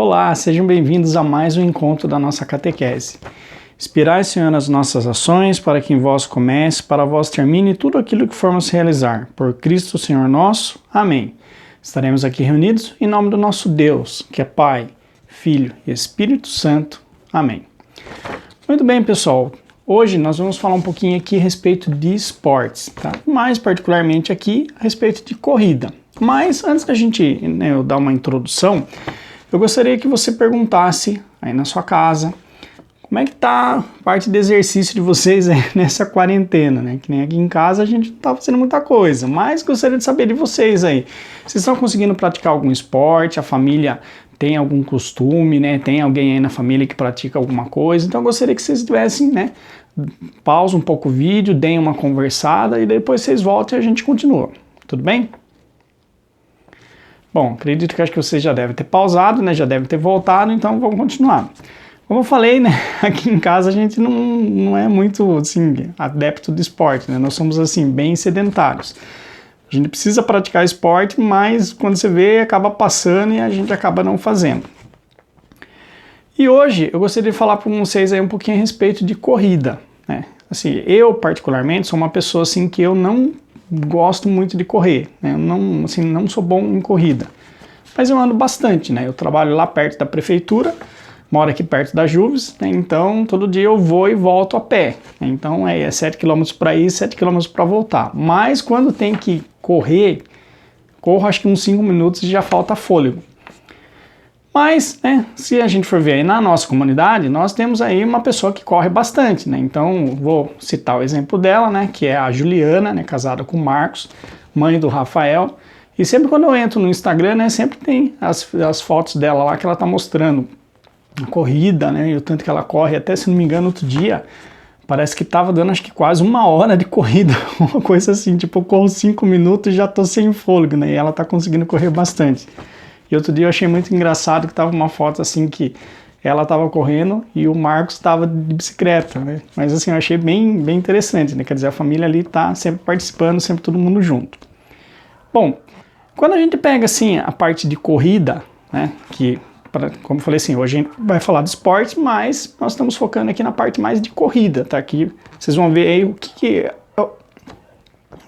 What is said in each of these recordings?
Olá, sejam bem-vindos a mais um encontro da nossa catequese. Inspirai, Senhor, as nossas ações, para que em vós comece, para vós termine tudo aquilo que formos realizar. Por Cristo, Senhor nosso. Amém. Estaremos aqui reunidos em nome do nosso Deus, que é Pai, Filho e Espírito Santo. Amém. Muito bem, pessoal. Hoje nós vamos falar um pouquinho aqui a respeito de esportes, tá? Mais particularmente aqui a respeito de corrida. Mas antes da gente eu dar uma introdução, eu gostaria que você perguntasse aí na sua casa como é que tá a parte de exercício de vocês aí nessa quarentena, né? Que nem aqui em casa a gente não tá fazendo muita coisa, mas gostaria de saber de vocês aí. Vocês estão conseguindo praticar algum esporte? A família tem algum costume, né? Tem alguém aí na família que pratica alguma coisa? Então eu gostaria que vocês tivessem, né? Pausa um pouco o vídeo, deem uma conversada e depois vocês voltam e a gente continua. Tudo bem? Bom, acredito que acho que vocês já devem ter pausado, né? Já devem ter voltado, então vamos continuar. Como eu falei, né? Aqui em casa a gente não é muito, assim, adepto de esporte, né? Nós somos, assim, bem sedentários. A gente precisa praticar esporte, mas quando você vê, acaba passando e a gente acaba não fazendo. E hoje eu gostaria de falar para vocês aí um pouquinho a respeito de corrida, né? Assim, eu particularmente sou uma pessoa, assim, que eu não gosto muito de correr, né? Eu não sou bom em corrida, mas eu ando bastante, né? Eu trabalho lá perto da prefeitura, moro aqui perto da Juves, né? Então todo dia eu vou e volto a pé, né? Então é 7 km para ir, 7 km para voltar, mas quando tem que correr, corro acho que uns 5 minutos e já falta fôlego. Mas, né, se a gente for ver aí na nossa comunidade, nós temos aí uma pessoa que corre bastante, né? Então, vou citar o exemplo dela, né, que é a Juliana, né, casada com o Marcos, mãe do Rafael. E sempre quando eu entro no Instagram, né, sempre tem as fotos dela lá que ela tá mostrando a corrida, né, e o tanto que ela corre. Até, se não me engano, outro dia, parece que tava dando acho que quase 1 hora de corrida, uma coisa assim, tipo, eu corro 5 minutos e já tô sem fôlego, né, e ela tá conseguindo correr bastante. E outro dia eu achei muito engraçado que tava uma foto assim que ela tava correndo e o Marcos tava de bicicleta, né? Mas assim, eu achei bem interessante, né? Quer dizer, a família ali tá sempre participando, sempre todo mundo junto. Bom, quando a gente pega assim a parte de corrida, né? Que, como eu falei assim, hoje a gente vai falar de esporte, mas nós estamos focando aqui na parte mais de corrida, tá? Aqui vocês vão ver aí o que é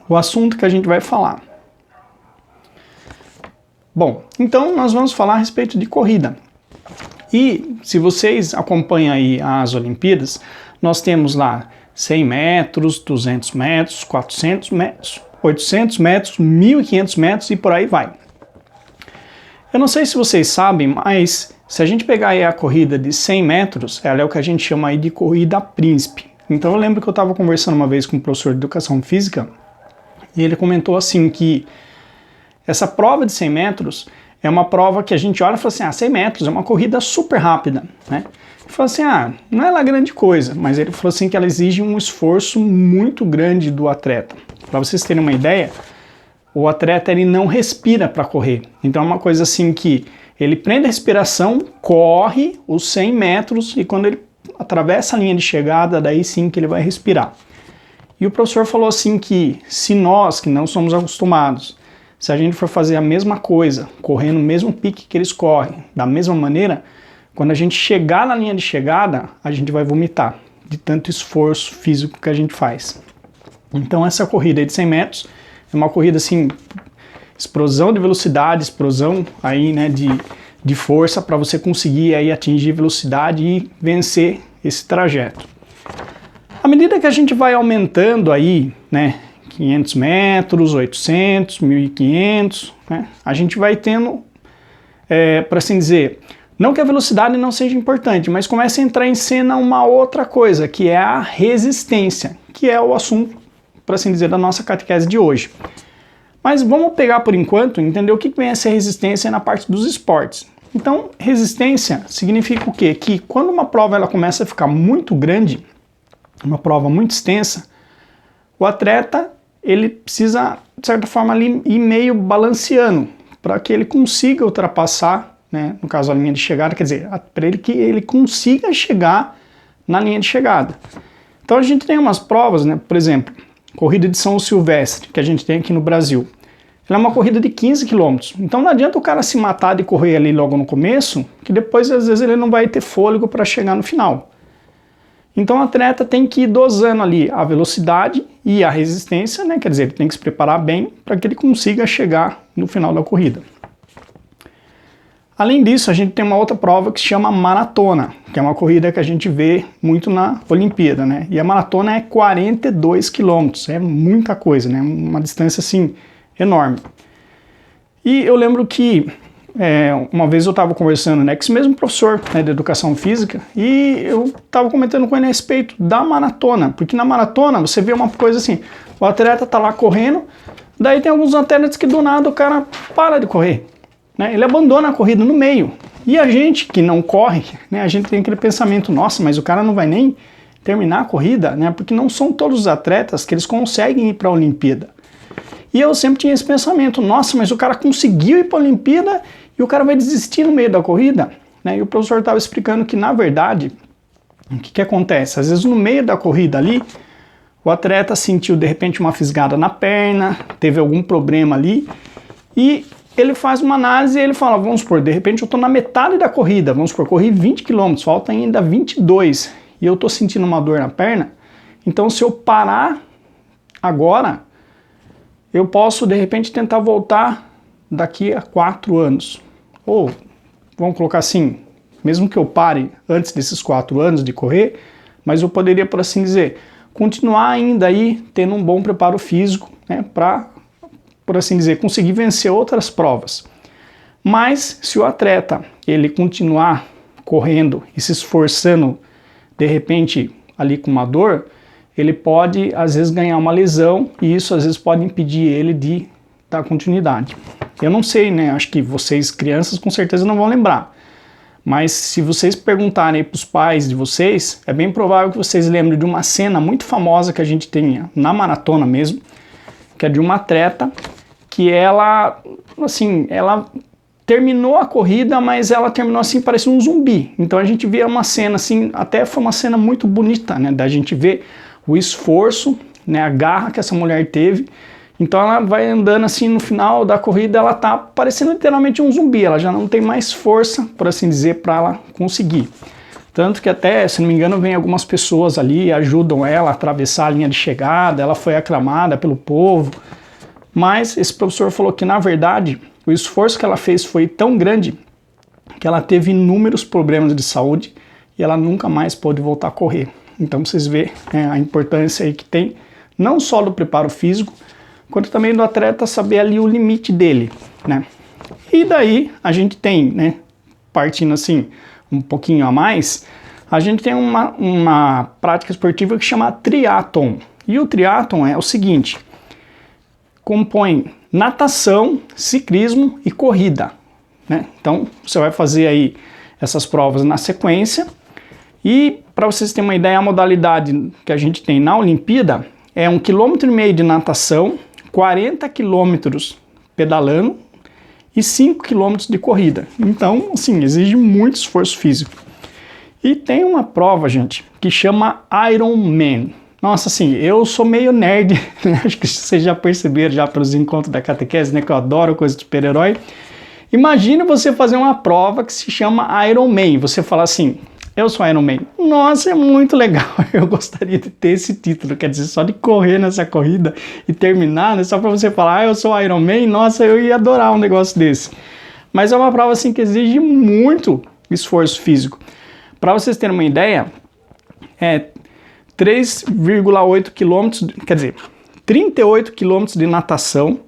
o assunto que a gente vai falar. Bom, então nós vamos falar a respeito de corrida. E se vocês acompanham aí as Olimpíadas, nós temos lá 100 metros, 200 metros, 400 metros, 800 metros, 1.500 metros e por aí vai. Eu não sei se vocês sabem, mas se a gente pegar aí a corrida de 100 metros, ela é o que a gente chama aí de corrida príncipe. Então eu lembro que eu estava conversando uma vez com um professor de educação física e ele comentou assim que essa prova de 100 metros é uma prova que a gente olha e fala assim, 100 metros é uma corrida super rápida, né? Ele falou assim, não é lá grande coisa, mas ele falou assim que ela exige um esforço muito grande do atleta. Para vocês terem uma ideia, o atleta ele não respira para correr. Então é uma coisa assim que ele prende a respiração, corre os 100 metros e quando ele atravessa a linha de chegada, daí sim que ele vai respirar. E o professor falou assim que se nós, que não somos acostumados, se a gente for fazer a mesma coisa, correndo o mesmo pique que eles correm, da mesma maneira, quando a gente chegar na linha de chegada, a gente vai vomitar, de tanto esforço físico que a gente faz. Então essa corrida aí de 100 metros é uma corrida assim, explosão de velocidade, explosão aí, né, de força para você conseguir aí atingir velocidade e vencer esse trajeto. À medida que a gente vai aumentando aí, né, 500 metros, 800, 1.500, né? A gente vai tendo, para assim dizer, não que a velocidade não seja importante, mas começa a entrar em cena uma outra coisa, que é a resistência, que é o assunto, para assim dizer, da nossa catequese de hoje. Mas vamos pegar por enquanto, entender o que vem a ser resistência na parte dos esportes. Então, resistência significa o quê? Que quando uma prova ela começa a ficar muito grande, uma prova muito extensa, o atleta ele precisa, de certa forma, ali, ir meio balanceando para que ele consiga ultrapassar, né, no caso a linha de chegada, quer dizer, para ele que ele consiga chegar na linha de chegada. Então a gente tem umas provas, né, por exemplo, corrida de São Silvestre, que a gente tem aqui no Brasil. ela é uma corrida de 15 km. Então não adianta o cara se matar de correr ali logo no começo, que depois às vezes ele não vai ter fôlego para chegar no final. Então o atleta tem que ir dosando ali a velocidade e a resistência, né? Quer dizer, ele tem que se preparar bem para que ele consiga chegar no final da corrida. Além disso, a gente tem uma outra prova que se chama maratona, que é uma corrida que a gente vê muito na Olimpíada, né? E a maratona é 42 quilômetros, é muita coisa, né? Uma distância assim enorme. E eu lembro que uma vez eu estava conversando, né, com esse mesmo professor, né, de educação física, e eu estava comentando com ele a respeito da maratona, porque na maratona você vê uma coisa assim, o atleta tá lá correndo, daí tem alguns atletas que do nada o cara para de correr. Ele abandona a corrida no meio. E a gente que não corre, né, a gente tem aquele pensamento, nossa, mas o cara não vai nem terminar a corrida, né, porque não são todos os atletas que eles conseguem ir para a Olimpíada. E eu sempre tinha esse pensamento, nossa, mas o cara conseguiu ir para a Olimpíada e o cara vai desistir no meio da corrida? Né? E o professor estava explicando que, na verdade, o que acontece? Às vezes no meio da corrida ali, o atleta sentiu de repente uma fisgada na perna, teve algum problema ali, e ele faz uma análise e ele fala, vamos supor, de repente eu estou na metade da corrida, vamos supor, corri 20 km, falta ainda 22, e eu estou sentindo uma dor na perna, então se eu parar agora, eu posso de repente tentar voltar daqui a 4 anos. Ou, vamos colocar assim, mesmo que eu pare antes desses 4 anos de correr, mas eu poderia, por assim dizer, continuar ainda aí tendo um bom preparo físico, né, para, por assim dizer, conseguir vencer outras provas. Mas se o atleta ele continuar correndo e se esforçando, de repente ali com uma dor, ele pode às vezes ganhar uma lesão e isso às vezes pode impedir ele de dar continuidade. Eu não sei, né? Acho que vocês crianças com certeza não vão lembrar. Mas se vocês perguntarem para os pais de vocês, é bem provável que vocês lembrem de uma cena muito famosa que a gente tem na maratona mesmo, que é de uma atleta que ela, assim, ela terminou a corrida, mas ela terminou assim, parecia um zumbi. Então a gente vê uma cena assim, até foi uma cena muito bonita, né? Da gente ver o esforço, né? A garra que essa mulher teve. Então ela vai andando assim, no final da corrida ela tá parecendo literalmente um zumbi, ela já não tem mais força, por assim dizer, para ela conseguir. Tanto que até, se não me engano, vem algumas pessoas ali, ajudam ela a atravessar a linha de chegada, ela foi aclamada pelo povo. Mas esse professor falou que, na verdade, o esforço que ela fez foi tão grande que ela teve inúmeros problemas de saúde e ela nunca mais pôde voltar a correr. Então vocês veem a importância aí que tem, não só do preparo físico, quanto também do atleta saber ali o limite dele, né? E daí a gente tem, né, partindo assim um pouquinho a mais, a gente tem uma prática esportiva que chama triatlon. E o triatlon é o seguinte, compõe natação, ciclismo e corrida, né? Então você vai fazer aí essas provas na sequência e para vocês terem uma ideia, a modalidade que a gente tem na Olimpíada é 1,5 km de natação, 40 quilômetros pedalando e 5 quilômetros de corrida. Então, assim, exige muito esforço físico. E tem uma prova, gente, que chama Ironman. Nossa, assim, eu sou meio nerd, né? Acho que vocês já perceberam já pelos encontros da catequese, né? Que eu adoro coisa de super-herói. Imagina você fazer uma prova que se chama Ironman. Você fala assim, eu sou Ironman. Nossa, é muito legal. Eu gostaria de ter esse título. Quer dizer, só de correr nessa corrida e terminar, né? Só para você falar, eu sou Ironman. Nossa, eu ia adorar um negócio desse. Mas é uma prova assim que exige muito esforço físico. Para vocês terem uma ideia, 3,8 quilômetros, quer dizer, 38 quilômetros de natação,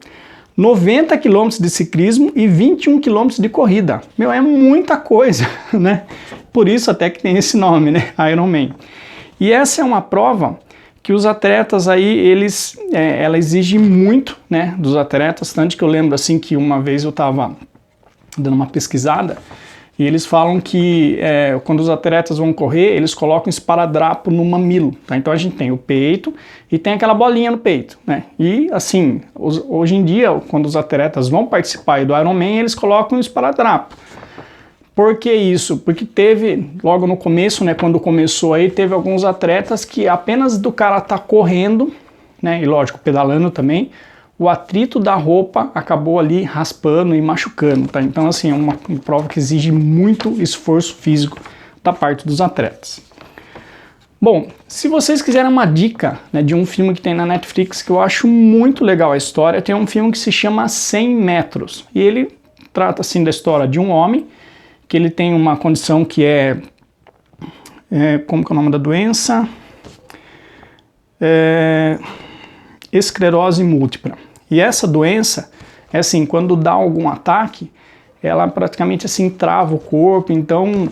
90 quilômetros de ciclismo e 21 quilômetros de corrida. Meu, é muita coisa, né? Por isso até que tem esse nome, né? Ironman. E essa é uma prova que os atletas aí, ela exige muito, né, dos atletas, tanto que eu lembro assim que uma vez eu estava dando uma pesquisada e eles falam que quando os atletas vão correr, eles colocam esparadrapo no mamilo, tá? Então a gente tem o peito e tem aquela bolinha no peito, né? E assim, hoje em dia, quando os atletas vão participar do Ironman, eles colocam o esparadrapo. Por que isso? Porque teve, logo no começo, né, quando começou aí, teve alguns atletas que apenas do cara tá correndo, né, e lógico, pedalando também, o atrito da roupa acabou ali raspando e machucando, tá? Então, assim, é uma prova que exige muito esforço físico da parte dos atletas. Bom, se vocês quiserem uma dica, né, de um filme que tem na Netflix que eu acho muito legal a história, tem um filme que se chama 100 Metros. E ele trata, assim, da história de um homem que ele tem uma condição que como que é o nome da doença? Esclerose múltipla. E essa doença, é assim, quando dá algum ataque, ela praticamente assim trava o corpo, então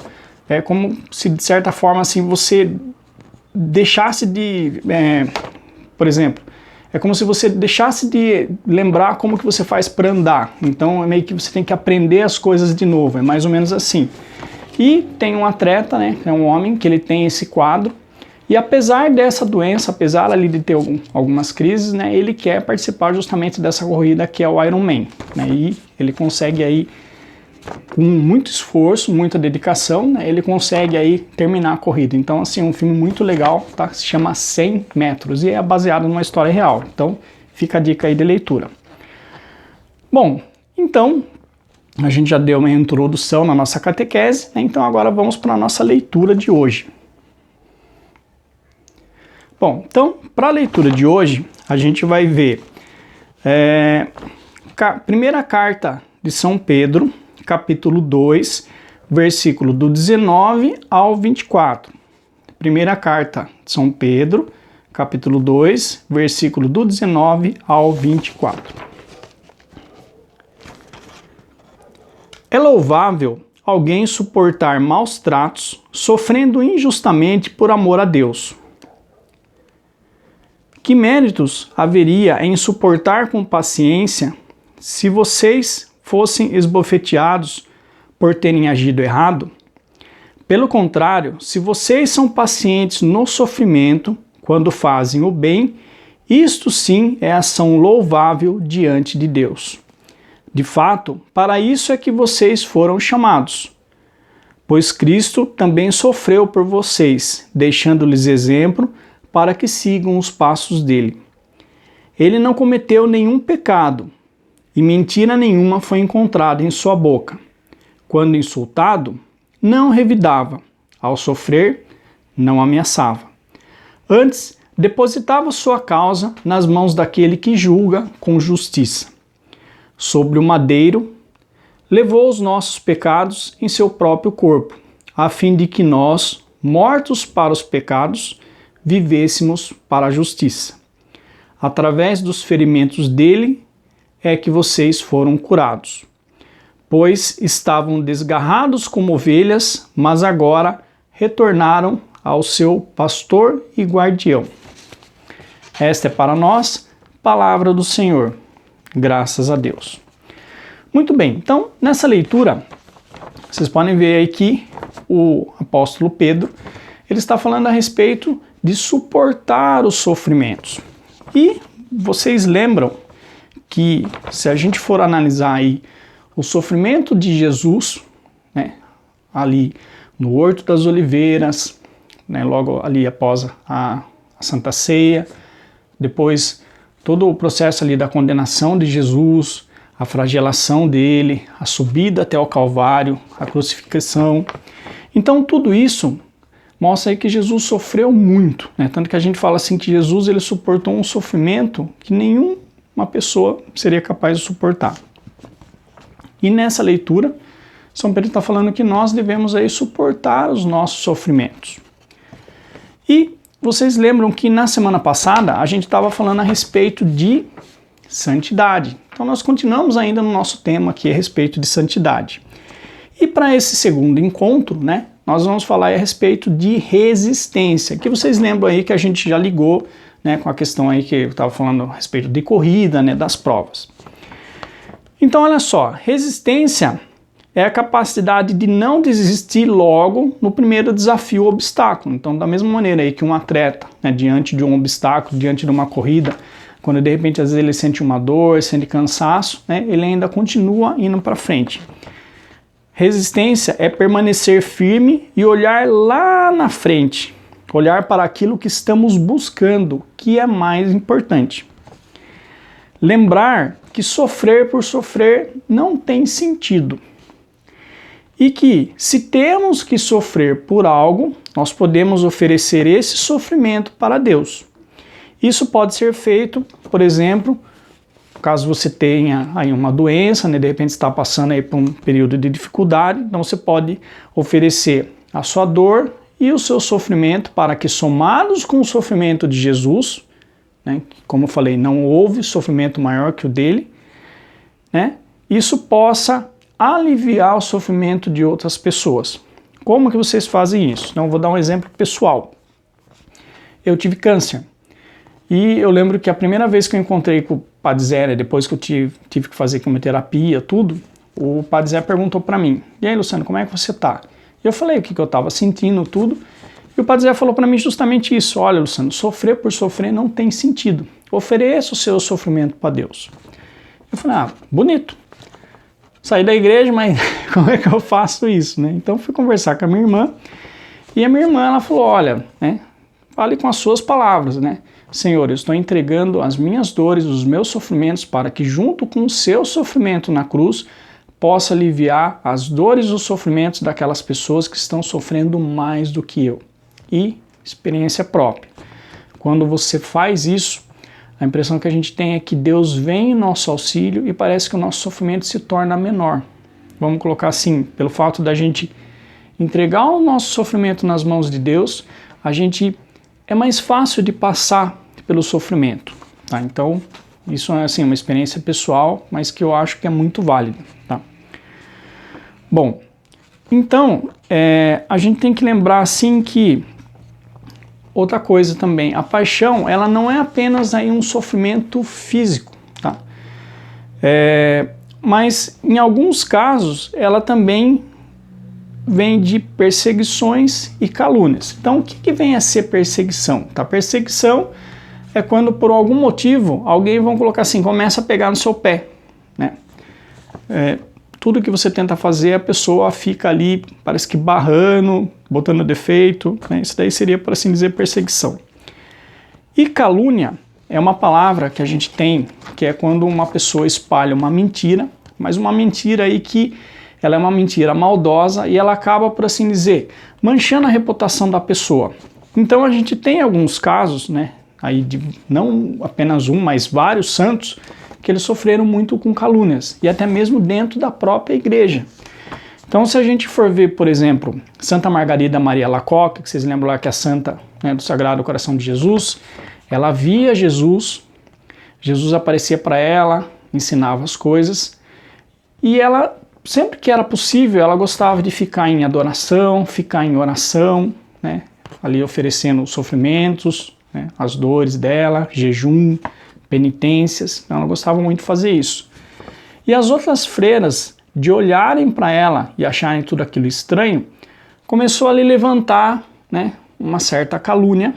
é como se de certa forma assim você deixasse de, por exemplo, é como se você deixasse de lembrar como que você faz para andar, então é meio que você tem que aprender as coisas de novo, é mais ou menos assim. E tem um atleta, né, é um homem que ele tem esse quadro, e apesar dessa doença, apesar ali de ter algumas crises, né, ele quer participar justamente dessa corrida que é o Ironman, né, e ele consegue aí, com muito esforço, muita dedicação, né, ele consegue aí terminar a corrida. Então, assim, um filme muito legal, tá? Se chama 100 Metros e é baseado numa história real. Então, fica a dica aí de leitura. Bom, então, a gente já deu uma introdução na nossa catequese, né, então agora vamos para a nossa leitura de hoje. Bom, então, para a leitura de hoje, a gente vai ver primeira carta de São Pedro, capítulo 2, versículo do 19 ao 24. Primeira carta de São Pedro, capítulo 2, versículo do 19 ao 24. É louvável alguém suportar maus tratos, sofrendo injustamente por amor a Deus. Que méritos haveria em suportar com paciência se vocês fossem esbofeteados por terem agido errado? Pelo contrário, se vocês são pacientes no sofrimento, quando fazem o bem, isto sim é ação louvável diante de Deus. De fato, para isso é que vocês foram chamados. Pois Cristo também sofreu por vocês, deixando-lhes exemplo para que sigam os passos dele. Ele não cometeu nenhum pecado, e mentira nenhuma foi encontrada em sua boca. Quando insultado, não revidava. Ao sofrer, não ameaçava. Antes, depositava sua causa nas mãos daquele que julga com justiça. Sobre o madeiro, levou os nossos pecados em seu próprio corpo, a fim de que nós, mortos para os pecados, vivêssemos para a justiça. Através dos ferimentos dele é que vocês foram curados. Pois estavam desgarrados como ovelhas, mas agora retornaram ao seu pastor e guardião. Esta é para nós palavra do Senhor. Graças a Deus. Muito bem, então nessa leitura, vocês podem ver aí que o apóstolo Pedro, ele está falando a respeito de suportar os sofrimentos. E vocês lembram que se a gente for analisar aí o sofrimento de Jesus, né, ali no Horto das Oliveiras, né, logo ali após a Santa Ceia, depois todo o processo ali da condenação de Jesus, a flagelação dele, a subida até o Calvário, a crucificação. Então tudo isso mostra aí que Jesus sofreu muito, né? Tanto que a gente fala assim que Jesus ele suportou um sofrimento que nenhuma pessoa seria capaz de suportar. E nessa leitura, São Pedro está falando que nós devemos aí suportar os nossos sofrimentos. E vocês lembram que na semana passada a gente estava falando a respeito de santidade. Então nós continuamos ainda no nosso tema aqui a respeito de santidade. E para esse segundo encontro, né, nós vamos falar a respeito de resistência, que vocês lembram aí que a gente já ligou, né, com a questão aí que eu estava falando a respeito de corrida, né, das provas. Então olha só, resistência é a capacidade de não desistir logo no primeiro desafio ou obstáculo. Então da mesma maneira aí que um atleta, né, diante de um obstáculo, diante de uma corrida, quando de repente às vezes ele sente uma dor, sente cansaço, né, ele ainda continua indo para frente. Resistência é permanecer firme e olhar lá na frente, olhar para aquilo que estamos buscando, que é mais importante. lembrar que sofrer por sofrer não tem sentido. E que, se temos que sofrer por algo, nós podemos oferecer esse sofrimento para Deus. Isso pode ser feito, por exemplo, caso você tenha aí uma doença, né, de repente está passando aí por um período de dificuldade, então você pode oferecer a sua dor e o seu sofrimento para que, somados com o sofrimento de Jesus, né, como eu falei, não houve sofrimento maior que o dele, né, isso possa aliviar o sofrimento de outras pessoas. Como que vocês fazem isso? Então, eu vou dar um exemplo pessoal. Eu tive câncer. E eu lembro que a primeira vez que eu encontrei com o Padre Zé, depois que eu tive que fazer quimioterapia, tudo, o Padre Zé perguntou para mim: e aí, Luciano, como é que você tá? E eu falei o que eu estava sentindo, tudo. E o Padre Zé falou para mim justamente isso: olha, Luciano, sofrer por sofrer não tem sentido. Ofereça o seu sofrimento para Deus. Eu falei: bonito. Saí da igreja, mas como é que eu faço isso, né? Então fui conversar com a minha irmã, e a minha irmã, ela falou: olha, né, fale com as suas palavras, né? Senhor, eu estou entregando as minhas dores, os meus sofrimentos, para que junto com o seu sofrimento na cruz, possa aliviar as dores e os sofrimentos daquelas pessoas que estão sofrendo mais do que eu. E experiência própria. Quando você faz isso, a impressão que a gente tem é que Deus vem em nosso auxílio e parece que o nosso sofrimento se torna menor. Vamos colocar assim, pelo fato da gente entregar o nosso sofrimento nas mãos de Deus, é mais fácil de passar pelo sofrimento. Tá? Então, isso é assim, uma experiência pessoal, mas que eu acho que é muito válida. Tá? Bom, então, a gente tem que lembrar assim que outra coisa também, a paixão, ela não é apenas aí um sofrimento físico, tá? Mas em alguns casos ela também vem de perseguições e calúnias. Então o que vem a ser perseguição? Tá? Perseguição é quando por algum motivo alguém, vamos colocar assim, começa a pegar no seu pé, né? Tudo que você tenta fazer, a pessoa fica ali, parece que barrando, botando defeito, né? Isso daí seria, por assim dizer, perseguição. E calúnia é uma palavra que a gente tem, que é quando uma pessoa espalha uma mentira, mas uma mentira aí que ela é uma mentira maldosa e ela acaba, por assim dizer, manchando a reputação da pessoa. Então a gente tem alguns casos, né, aí de não apenas um, mas vários santos, que eles sofreram muito com calúnias, e até mesmo dentro da própria igreja. Então, se a gente for ver, por exemplo, Santa Margarida Maria Alacoque, que vocês lembram lá que é a santa, né, do Sagrado Coração de Jesus, ela via Jesus, Jesus aparecia para ela, ensinava as coisas, e ela, sempre que era possível, ela gostava de ficar em adoração, ficar em oração, né, ali oferecendo os sofrimentos, né, as dores dela, jejum, penitências, então ela gostava muito de fazer isso. E as outras freiras, de olharem para ela e acharem tudo aquilo estranho, começou a lhe levantar, né, uma certa calúnia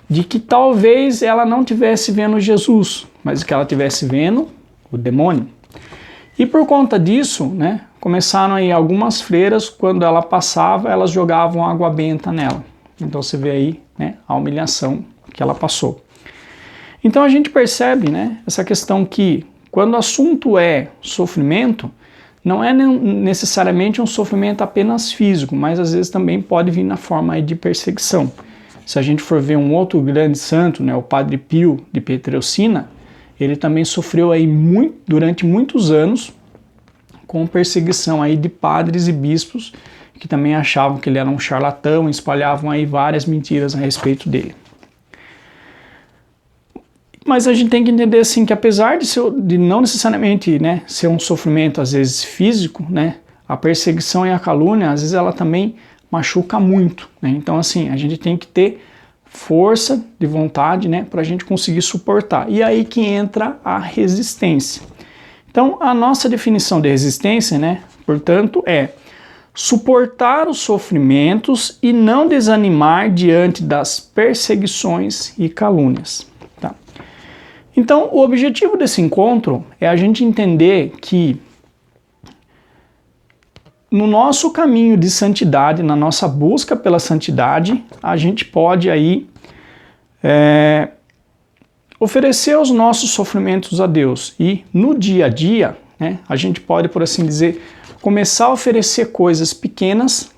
de que talvez ela não estivesse vendo Jesus, mas que ela estivesse vendo o demônio. E por conta disso, né, começaram aí algumas freiras, quando ela passava, elas jogavam água benta nela. Então você vê aí, né, a humilhação que ela passou. Então a gente percebe, né, essa questão que quando o assunto é sofrimento, não é necessariamente um sofrimento apenas físico, mas às vezes também pode vir na forma aí de perseguição. Se a gente for ver um outro grande santo, né, o Padre Pio de Pietrelcina, ele também sofreu aí durante muitos anos com perseguição aí de padres e bispos que também achavam que ele era um charlatão e espalhavam aí várias mentiras a respeito dele. Mas a gente tem que entender assim que apesar de não necessariamente, né, ser um sofrimento às vezes físico, né, a perseguição e a calúnia às vezes ela também machuca muito, né? Então assim a gente tem que ter força de vontade, né, para a gente conseguir suportar. E aí que entra a resistência. Então a nossa definição de resistência, né, portanto, é suportar os sofrimentos e não desanimar diante das perseguições e calúnias. Então, o objetivo desse encontro é a gente entender que no nosso caminho de santidade, na nossa busca pela santidade, a gente pode aí oferecer os nossos sofrimentos a Deus e no dia a dia, né, a gente pode, por assim dizer, começar a oferecer coisas pequenas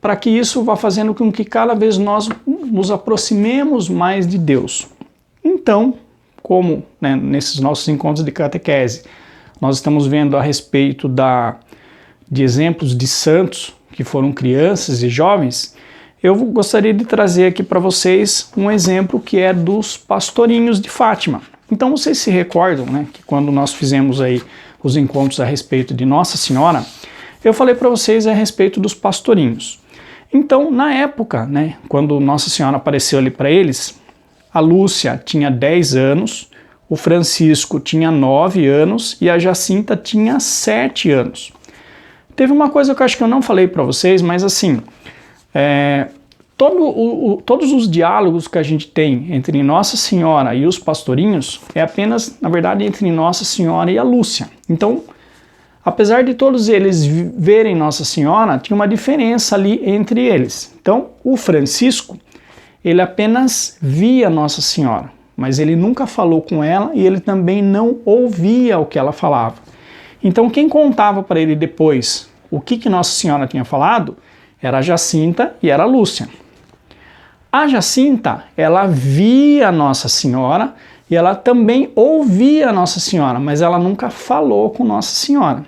para que isso vá fazendo com que cada vez nós nos aproximemos mais de Deus. Então, como, né, nesses nossos encontros de catequese, nós estamos vendo a respeito de exemplos de santos que foram crianças e jovens, eu gostaria de trazer aqui para vocês um exemplo que é dos pastorinhos de Fátima. Então vocês se recordam, né, que quando nós fizemos aí os encontros a respeito de Nossa Senhora, eu falei para vocês a respeito dos pastorinhos. Então, na época, né, quando Nossa Senhora apareceu ali para eles, a Lúcia tinha 10 anos, o Francisco tinha 9 anos e a Jacinta tinha 7 anos. Teve uma coisa que eu acho que eu não falei para vocês, mas assim, todos os diálogos que a gente tem entre Nossa Senhora e os pastorinhos é apenas, na verdade, entre Nossa Senhora e a Lúcia. Então, apesar de todos eles verem Nossa Senhora, tinha uma diferença ali entre eles. Então, o Francisco, ele apenas via Nossa Senhora, mas ele nunca falou com ela e ele também não ouvia o que ela falava. Então, quem contava para ele depois o que Nossa Senhora tinha falado era a Jacinta e era a Lúcia. A Jacinta, ela via Nossa Senhora e ela também ouvia Nossa Senhora, mas ela nunca falou com Nossa Senhora.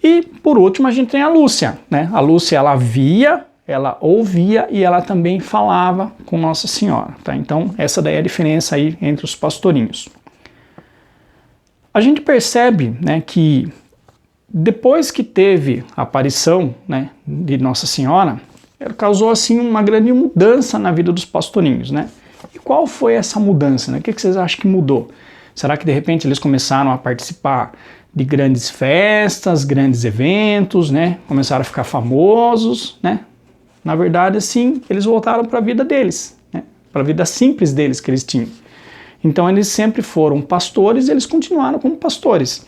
E, por último, a gente tem a Lúcia, né? A Lúcia, ela via, ela ouvia e ela também falava com Nossa Senhora, tá? Então, essa daí é a diferença aí entre os pastorinhos. A gente percebe, né, que depois que teve a aparição, né, de Nossa Senhora, ela causou assim uma grande mudança na vida dos pastorinhos, né? E qual foi essa mudança, né? O que vocês acham que mudou? Será que de repente eles começaram a participar de grandes festas, grandes eventos, né? Começaram a ficar famosos, né? Na verdade, assim, eles voltaram para a vida deles, né? Para a vida simples deles que eles tinham. Então eles sempre foram pastores e eles continuaram como pastores.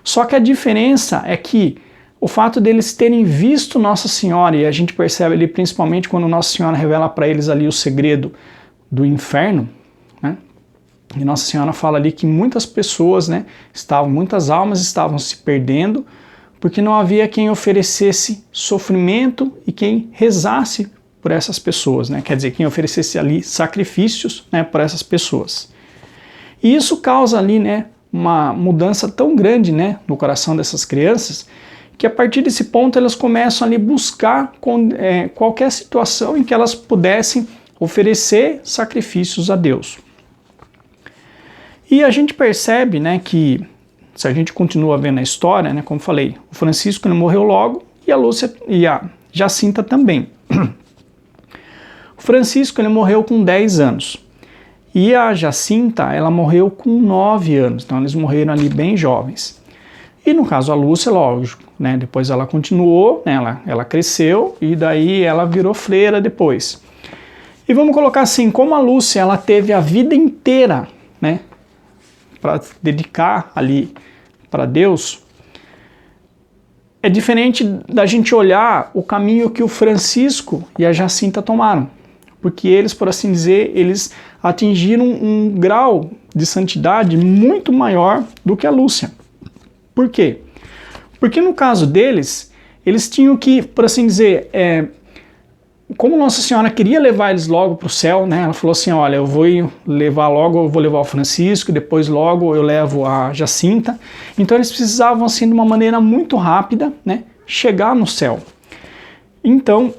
Só que a diferença é que o fato deles terem visto Nossa Senhora, e a gente percebe ali principalmente quando Nossa Senhora revela para eles ali o segredo do inferno, né? E Nossa Senhora fala ali que muitas pessoas, né, muitas almas estavam se perdendo porque não havia quem oferecesse sofrimento e quem rezasse por essas pessoas, né? Quer dizer, quem oferecesse ali sacrifícios, né, por essas pessoas. E isso causa ali, né, uma mudança tão grande, né, no coração dessas crianças, que a partir desse ponto elas começam ali buscar qualquer situação em que elas pudessem oferecer sacrifícios a Deus. E a gente percebe, né, que se a gente continua vendo a história, né, como falei, o Francisco ele morreu logo e a Lúcia e a Jacinta também. O Francisco ele morreu com 10 anos e a Jacinta ela morreu com 9 anos, então eles morreram ali bem jovens. E no caso a Lúcia, lógico, né, depois ela continuou, né, ela cresceu e daí ela virou freira depois. E vamos colocar assim, como a Lúcia ela teve a vida inteira, né, para dedicar ali para Deus, é diferente da gente olhar o caminho que o Francisco e a Jacinta tomaram, porque eles, por assim dizer, eles atingiram um grau de santidade muito maior do que a Lúcia. Por quê? Porque no caso deles, eles tinham que, por assim dizer, como Nossa Senhora queria levar eles logo para o céu, né? Ela falou assim, olha, eu vou levar o Francisco, depois logo eu levo a Jacinta. Então eles precisavam, assim, de uma maneira muito rápida, né, chegar no céu. Então,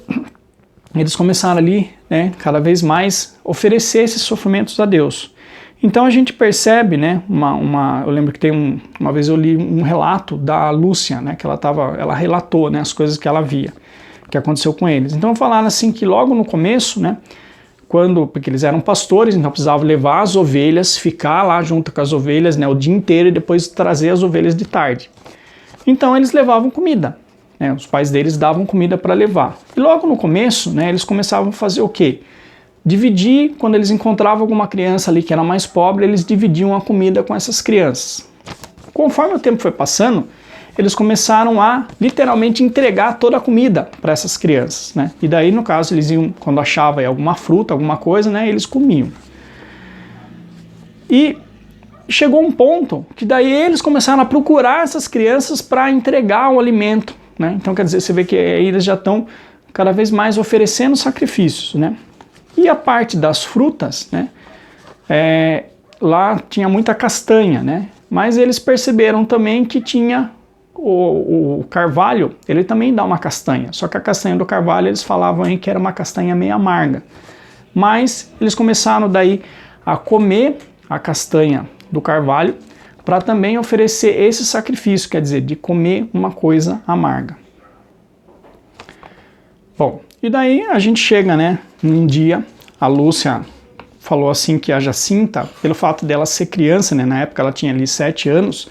eles começaram ali, né, cada vez mais oferecer esses sofrimentos a Deus. Então a gente percebe, né, eu lembro que uma vez eu li um relato da Lúcia, né, que ela relatou, né, as coisas que ela via, que aconteceu com eles. Então falaram assim que logo no começo, né, porque eles eram pastores, então precisavam levar as ovelhas, ficar lá junto com as ovelhas, né, o dia inteiro e depois trazer as ovelhas de tarde. Então eles levavam comida, né, os pais deles davam comida para levar. E logo no começo, né, eles começavam a fazer o quê? Dividir, quando eles encontravam alguma criança ali que era mais pobre, eles dividiam a comida com essas crianças. Conforme o tempo foi passando, eles começaram a literalmente entregar toda a comida para essas crianças, né? E daí, no caso, eles iam, quando achavam alguma fruta, alguma coisa, né, eles comiam. E chegou um ponto que daí eles começaram a procurar essas crianças para entregar o alimento, né? Então, quer dizer, você vê que eles já estão cada vez mais oferecendo sacrifícios, né? E a parte das frutas, né? Lá tinha muita castanha, né? Mas eles perceberam também que tinha o carvalho, ele também dá uma castanha. Só que a castanha do carvalho eles falavam aí que era uma castanha meio amarga. Mas eles começaram daí a comer a castanha do carvalho para também oferecer esse sacrifício, quer dizer, de comer uma coisa amarga. Bom, e daí a gente chega, né? Um dia a Lúcia falou assim que a Jacinta, pelo fato dela ser criança, né, na época ela tinha ali 7 anos,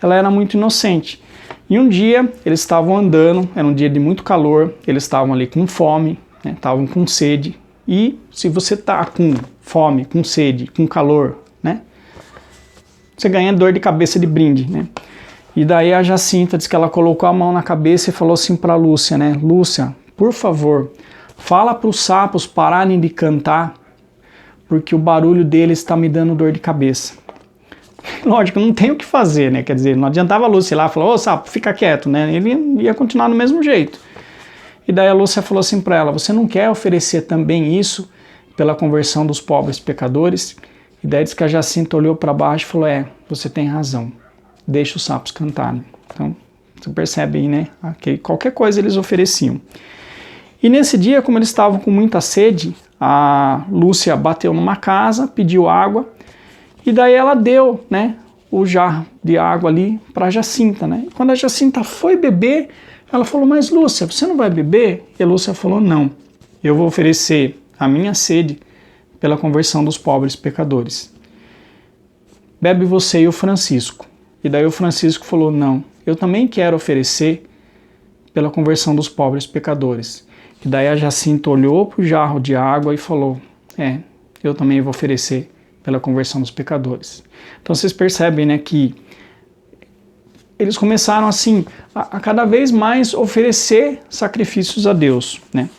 ela era muito inocente. E um dia eles estavam andando, era um dia de muito calor, eles estavam ali com fome, né, estavam com sede. E se você tá com fome, com sede, com calor, né, você ganha dor de cabeça de brinde, né? E daí a Jacinta disse que ela colocou a mão na cabeça e falou assim para Lúcia, né, Lúcia, por favor, fala para os sapos pararem de cantar, porque o barulho deles está me dando dor de cabeça. Lógico, não tem o que fazer, né? Quer dizer, não adiantava a Lúcia ir lá e falar, ô sapo, fica quieto, né? Ele ia continuar do mesmo jeito. E daí a Lúcia falou assim para ela, você não quer oferecer também isso pela conversão dos pobres pecadores? E daí diz que a Jacinta olhou para baixo e falou, você tem razão, deixa os sapos cantarem. Então, você percebe aí, né? Qualquer coisa eles ofereciam. E nesse dia, como eles estavam com muita sede, a Lúcia bateu numa casa, pediu água, e daí ela deu, né, o jarro de água ali para a Jacinta, né? E quando a Jacinta foi beber, ela falou, mas Lúcia, você não vai beber? E a Lúcia falou, não, eu vou oferecer a minha sede pela conversão dos pobres pecadores. Bebe você e o Francisco. E daí o Francisco falou, não, eu também quero oferecer pela conversão dos pobres pecadores. E daí a Jacinta olhou para o jarro de água e falou, eu também vou oferecer pela conversão dos pecadores. Então vocês percebem, né, que eles começaram assim a cada vez mais oferecer sacrifícios a Deus, né?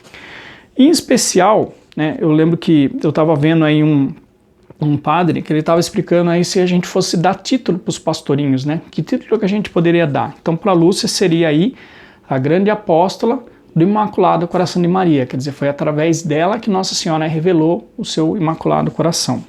Em especial, né, eu lembro que eu estava vendo aí um padre que ele estava explicando aí se a gente fosse dar título para os pastorinhos, né? Que título que a gente poderia dar? Então para Lúcia seria aí a grande apóstola do Imaculado Coração de Maria, quer dizer, foi através dela que Nossa Senhora revelou o seu Imaculado Coração.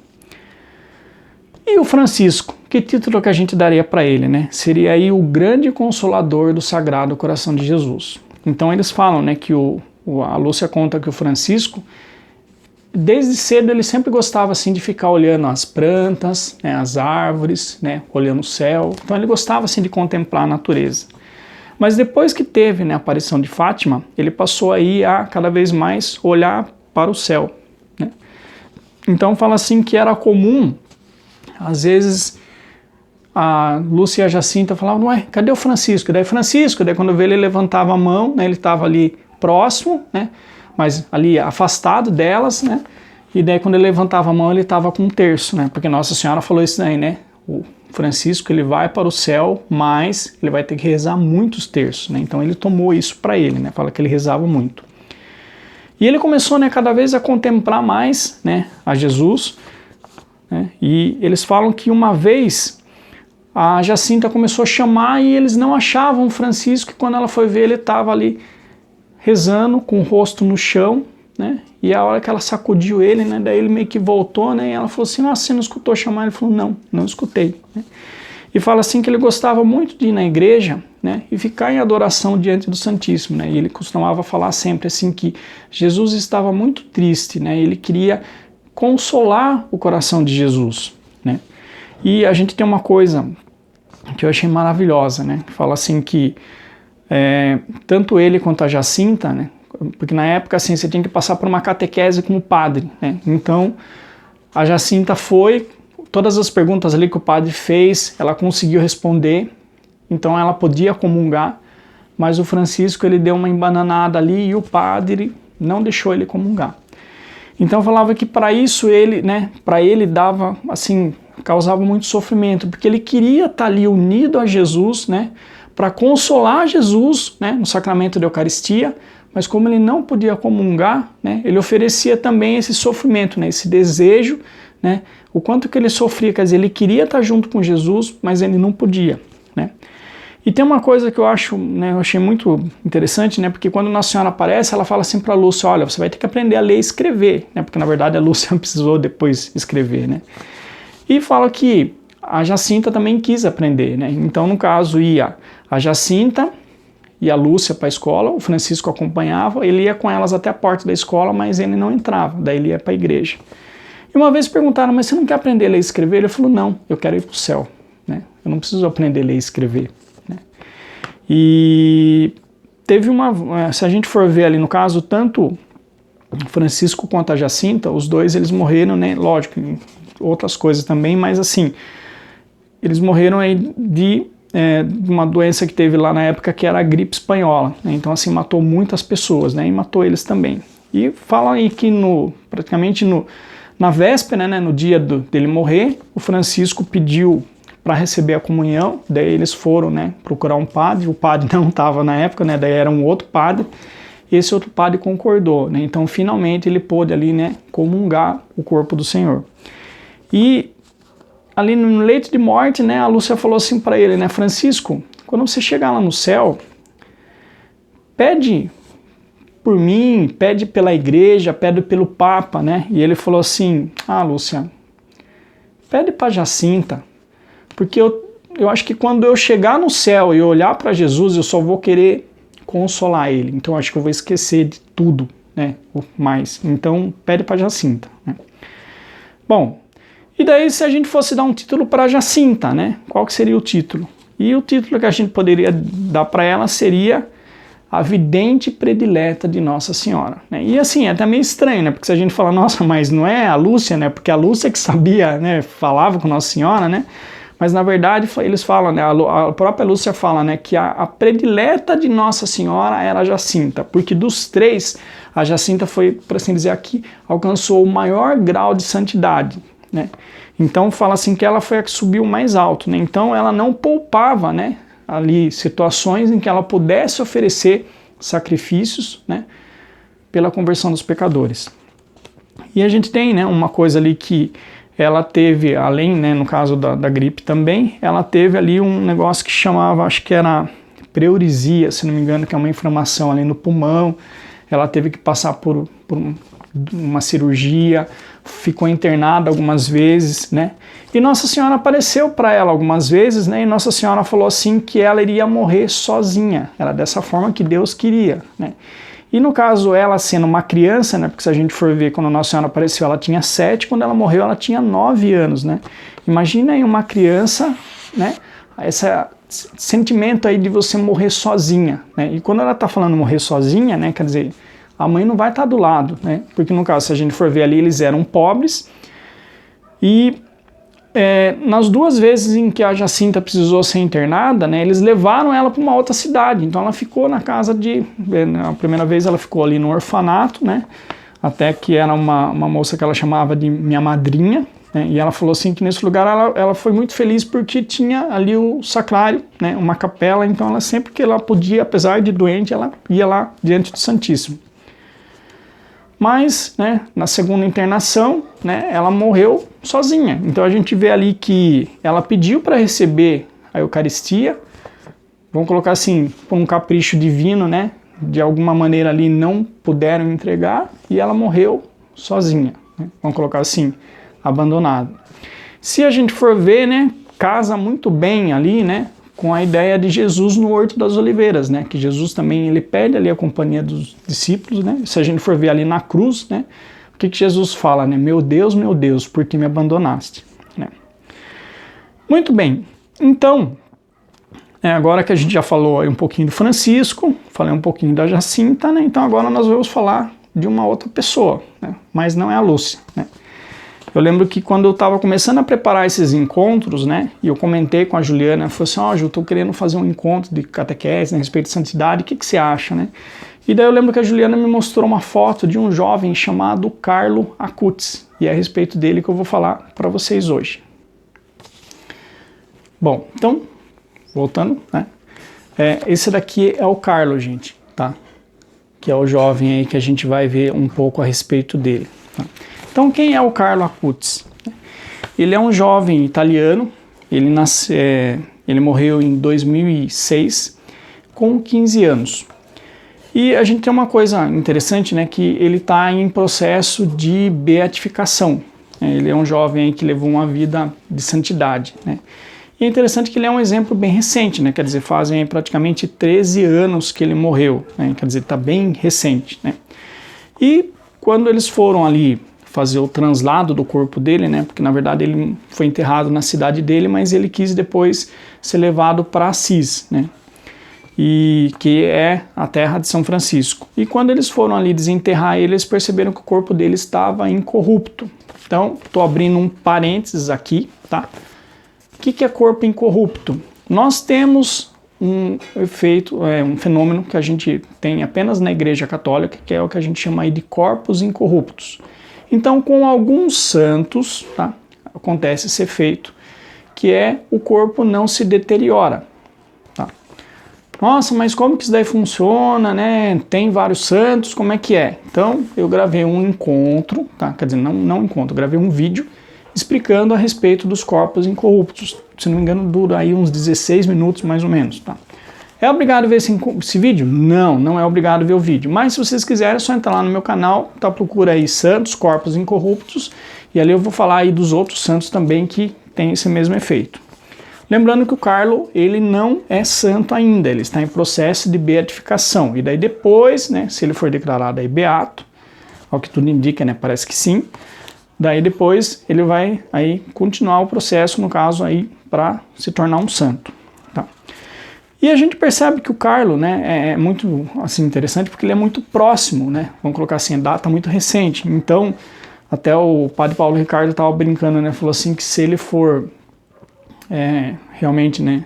E o Francisco, que título que a gente daria para ele, né? Seria aí o grande consolador do Sagrado Coração de Jesus. Então eles falam, né, que a Lúcia conta que o Francisco, desde cedo ele sempre gostava assim de ficar olhando as plantas, né, as árvores, né, olhando o céu. Então ele gostava assim de contemplar a natureza. Mas depois que teve, né, a aparição de Fátima, ele passou aí a cada vez mais olhar para o céu, né? Então fala assim que era comum, às vezes, a Lúcia e a Jacinta falavam, ué, cadê o Francisco? E daí Francisco, daí quando eu vi ele levantava a mão, né, ele estava ali próximo, né, mas ali afastado delas, né, e daí quando ele levantava a mão ele estava com um terço, né, porque Nossa Senhora falou isso daí, né, o Francisco ele vai para o céu, mas ele vai ter que rezar muitos terços, né? Então ele tomou isso para ele, né? Fala que ele rezava muito. E ele começou, né, cada vez a contemplar mais, né, a Jesus, né? E eles falam que uma vez a Jacinta começou a chamar e eles não achavam o Francisco, e quando ela foi ver ele estava ali rezando com o rosto no chão, né? E a hora que ela sacudiu ele, né, daí ele meio que voltou, né, e ela falou assim, nossa, você não escutou chamar? Ele falou, não escutei, né? E fala assim que ele gostava muito de ir na igreja, né, e ficar em adoração diante do Santíssimo, né, e ele costumava falar sempre assim que Jesus estava muito triste, né, ele queria consolar o coração de Jesus, né. E a gente tem uma coisa que eu achei maravilhosa, né, que fala assim que tanto ele quanto a Jacinta, né, porque na época assim você tinha que passar por uma catequese com o padre, né? Então a Jacinta foi, todas as perguntas ali que o padre fez, ela conseguiu responder, então ela podia comungar, mas o Francisco ele deu uma embananada ali e o padre não deixou ele comungar. Então falava que para isso ele, né, para ele dava assim, causava muito sofrimento, porque ele queria estar ali unido a Jesus, né, para consolar Jesus, né, no sacramento da Eucaristia, mas como ele não podia comungar, né, ele oferecia também esse sofrimento, né, esse desejo, né, o quanto que ele sofria, quer dizer, ele queria estar junto com Jesus, mas ele não podia, né. E tem uma coisa que eu acho, né, eu achei muito interessante, né, porque quando Nossa Senhora aparece, ela fala assim para Lúcia, olha, você vai ter que aprender a ler e escrever, né, porque na verdade a Lúcia precisou depois escrever, né. E fala que a Jacinta também quis aprender, né, então no caso ia a Jacinta e a Lúcia para a escola, o Francisco acompanhava, ele ia com elas até a porta da escola, mas ele não entrava, daí ele ia para a igreja. E uma vez perguntaram, mas você não quer aprender a ler e escrever? Ele falou, não, eu quero ir para o céu, né, eu não preciso aprender a ler e escrever. E teve se a gente for ver ali no caso, tanto Francisco quanto a Jacinta, os dois eles morreram, né, lógico, outras coisas também, mas assim, eles morreram aí de uma doença que teve lá na época que era a gripe espanhola, né, então assim, matou muitas pessoas, né, e matou eles também. E fala aí que praticamente na véspera, né, no dia dele morrer, o Francisco pediu para receber a comunhão, daí eles foram, né, procurar um padre, o padre não estava na época, né, daí era um outro padre, esse outro padre concordou, né, então finalmente ele pôde ali, né, comungar o corpo do Senhor. E ali no leito de morte, né, a Lúcia falou assim para ele, né, Francisco, quando você chegar lá no céu, pede por mim, pede pela igreja, pede pelo Papa, né, e ele falou assim, Lúcia, pede para Jacinta, porque eu acho que quando eu chegar no céu e olhar para Jesus, eu só vou querer consolar ele. Então, acho que eu vou esquecer de tudo, né? Mais. Então, pede para Jacinta, né? Bom, e daí se a gente fosse dar um título para Jacinta, né? Qual que seria o título? E o título que a gente poderia dar para ela seria A Vidente Predileta de Nossa Senhora, né? E assim, é até meio estranho, né? Porque se a gente fala, nossa, mas não é a Lúcia, né? Porque a Lúcia que sabia, né? Falava com Nossa Senhora, né? Mas na verdade eles falam, né, a própria Lúcia fala, né, que a predileta de Nossa Senhora era a Jacinta, porque dos três, a Jacinta foi, por assim dizer aqui, alcançou o maior grau de santidade, né? Então fala assim que ela foi a que subiu mais alto, né? Então ela não poupava, né, ali situações em que ela pudesse oferecer sacrifícios, né, pela conversão dos pecadores. E a gente tem, né, uma coisa ali que ela teve, além, né, no caso da gripe também, ela teve ali um negócio que chamava, acho que era pleurisia, se não me engano, que é uma inflamação ali no pulmão. Ela teve que passar por uma cirurgia, ficou internada algumas vezes, né? E Nossa Senhora apareceu para ela algumas vezes, né? E Nossa Senhora falou assim que ela iria morrer sozinha. Era dessa forma que Deus queria, né? E no caso, ela sendo uma criança, né, porque se a gente for ver quando Nossa Senhora apareceu, ela tinha 7, quando ela morreu ela tinha 9 anos, né? Imagina aí uma criança, né, esse sentimento aí de você morrer sozinha, né? E quando ela tá falando morrer sozinha, né, quer dizer, a mãe não vai estar do lado, né? Porque no caso, se a gente for ver ali, eles eram pobres e nas duas vezes em que a Jacinta precisou ser internada, né, eles levaram ela para uma outra cidade, então ela ficou na casa a primeira vez ela ficou ali no orfanato, né, até que era uma moça que ela chamava de minha madrinha, né, e ela falou assim que nesse lugar ela foi muito feliz porque tinha ali o sacrário, né, uma capela, então ela sempre que ela podia, apesar de doente, ela ia lá diante do Santíssimo. Mas, né, na segunda internação, né, ela morreu sozinha. Então a gente vê ali que ela pediu para receber a Eucaristia, vamos colocar assim, por um capricho divino, né, de alguma maneira ali não puderam entregar e ela morreu sozinha, né, vamos colocar assim, abandonada. Se a gente for ver, né, casa muito bem ali, né, com a ideia de Jesus no Horto das Oliveiras, né? Que Jesus também ele pede ali a companhia dos discípulos, né? Se a gente for ver ali na cruz, né? O que Jesus fala, né? Meu Deus, por que me abandonaste? Né? Muito bem. Então, agora que a gente já falou aí um pouquinho do Francisco, falei um pouquinho da Jacinta, né? Então agora nós vamos falar de uma outra pessoa, né? Mas não é a Lúcia, né? Eu lembro que quando eu estava começando a preparar esses encontros, né, e eu comentei com a Juliana, ela falou assim, Ju, eu estou querendo fazer um encontro de catequese, né, a respeito de santidade, o que você acha, né? E daí eu lembro que a Juliana me mostrou uma foto de um jovem chamado Carlo Acutis, e é a respeito dele que eu vou falar para vocês hoje. Bom, então, voltando, né, Esse daqui é o Carlo, gente, tá? Que é o jovem aí que a gente vai ver um pouco a respeito dele. Tá? Então, quem é o Carlo Acutis? Ele é um jovem italiano, ele morreu em 2006, com 15 anos. E a gente tem uma coisa interessante, né, que ele está em processo de beatificação. Ele é um jovem aí que levou uma vida de santidade, né? E é interessante que ele é um exemplo bem recente, né? Quer dizer, fazem praticamente 13 anos que ele morreu, né? Quer dizer, está bem recente, né? E quando eles foram ali fazer o translado do corpo dele, né? Porque na verdade ele foi enterrado na cidade dele, mas ele quis depois ser levado para Assis, né? E que é a terra de São Francisco. E quando eles foram ali desenterrar ele, eles perceberam que o corpo dele estava incorrupto. Então, estou abrindo um parênteses aqui, tá? O que é corpo incorrupto? Nós temos um efeito, um fenômeno que a gente tem apenas na Igreja Católica, que é o que a gente chama aí de corpos incorruptos. Então, com alguns santos, tá, acontece esse efeito, que é o corpo não se deteriora. Tá? Nossa, mas como que isso daí funciona, né? Tem vários santos, como é que é? Então, eu gravei um encontro, tá? Quer dizer, não encontro, eu gravei um vídeo explicando a respeito dos corpos incorruptos. Se não me engano, dura aí uns 16 minutos mais ou menos, tá? É obrigado a ver esse vídeo? Não, não é obrigado a ver o vídeo. Mas se vocês quiserem, é só entrar lá no meu canal, tá? Procura aí Santos, Corpos Incorruptos, e ali eu vou falar aí dos outros santos também que tem esse mesmo efeito. Lembrando que o Carlo, ele não é santo ainda, ele está em processo de beatificação. E daí depois, né, se ele for declarado aí beato, ao que tudo indica, né, parece que sim, daí depois ele vai aí continuar o processo, no caso aí, para se tornar um santo. Tá? E a gente percebe que o Carlo, né, é muito assim, interessante porque ele é muito próximo, né, vamos colocar assim, a data muito recente. Então, até o padre Paulo Ricardo estava brincando, né, falou assim que se ele for realmente, né,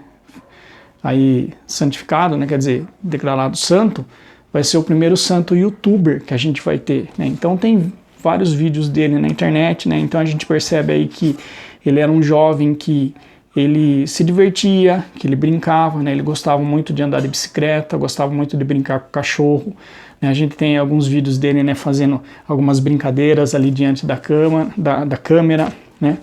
aí santificado, né, quer dizer, declarado santo, vai ser o primeiro santo youtuber que a gente vai ter, né? Então tem vários vídeos dele na internet, né? Então a gente percebe aí que ele era um jovem que ele se divertia, que ele brincava, né? Ele gostava muito de andar de bicicleta, gostava muito de brincar com o cachorro, né? A gente tem alguns vídeos dele, né, fazendo algumas brincadeiras ali diante da câmera, né?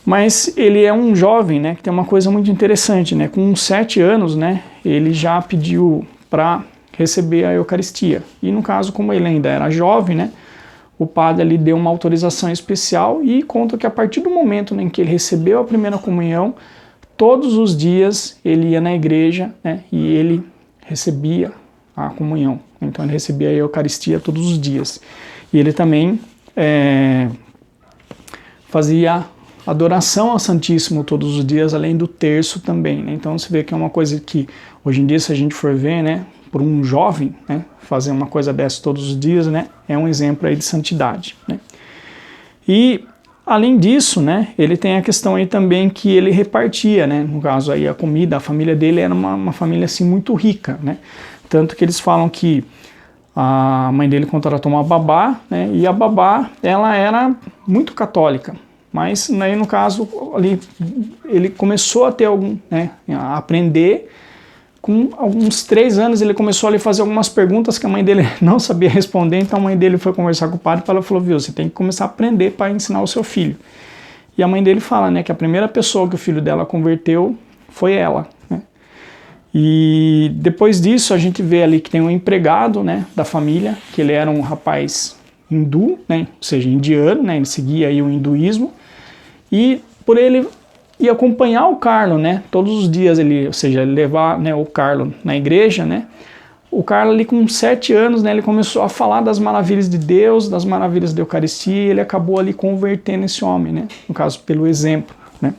Mas ele é um jovem, né, que tem uma coisa muito interessante, né? Com 7 anos, né, ele já pediu para receber a Eucaristia. E no caso, como ele ainda era jovem, né, o padre ali deu uma autorização especial e conta que a partir do momento, né, em que ele recebeu a primeira comunhão, todos os dias ele ia na igreja, né, e ele recebia a comunhão. Então ele recebia a Eucaristia todos os dias. E ele também fazia adoração ao Santíssimo todos os dias, além do terço também, né? Então você vê que é uma coisa que hoje em dia, se a gente for ver, né, por um jovem, né, fazer uma coisa dessa todos os dias, né, é um exemplo aí de santidade, né? E além disso, né, ele tem a questão aí também que ele repartia, né, no caso aí a comida, a família dele era uma família assim muito rica, né? Tanto que eles falam que a mãe dele contratou uma babá, né, e a babá, ela era muito católica. Mas aí no caso ali, ele começou a ter a aprender. Com alguns 3 anos ele começou a fazer algumas perguntas que a mãe dele não sabia responder, então a mãe dele foi conversar com o padre e falou, viu, você tem que começar a aprender para ensinar o seu filho. E a mãe dele fala, né, que a primeira pessoa que o filho dela converteu foi ela, né? E depois disso a gente vê ali que tem um empregado, né, da família, que ele era um rapaz hindu, né, ou seja, indiano, né, ele seguia aí o hinduísmo, e por ele ir acompanhar o Carlo, né, todos os dias, ou seja, ele levar, né, o Carlo na igreja, né, o Carlo ali com 7 anos, né, ele começou a falar das maravilhas de Deus, das maravilhas da Eucaristia, e ele acabou ali convertendo esse homem, né, no caso pelo exemplo, né.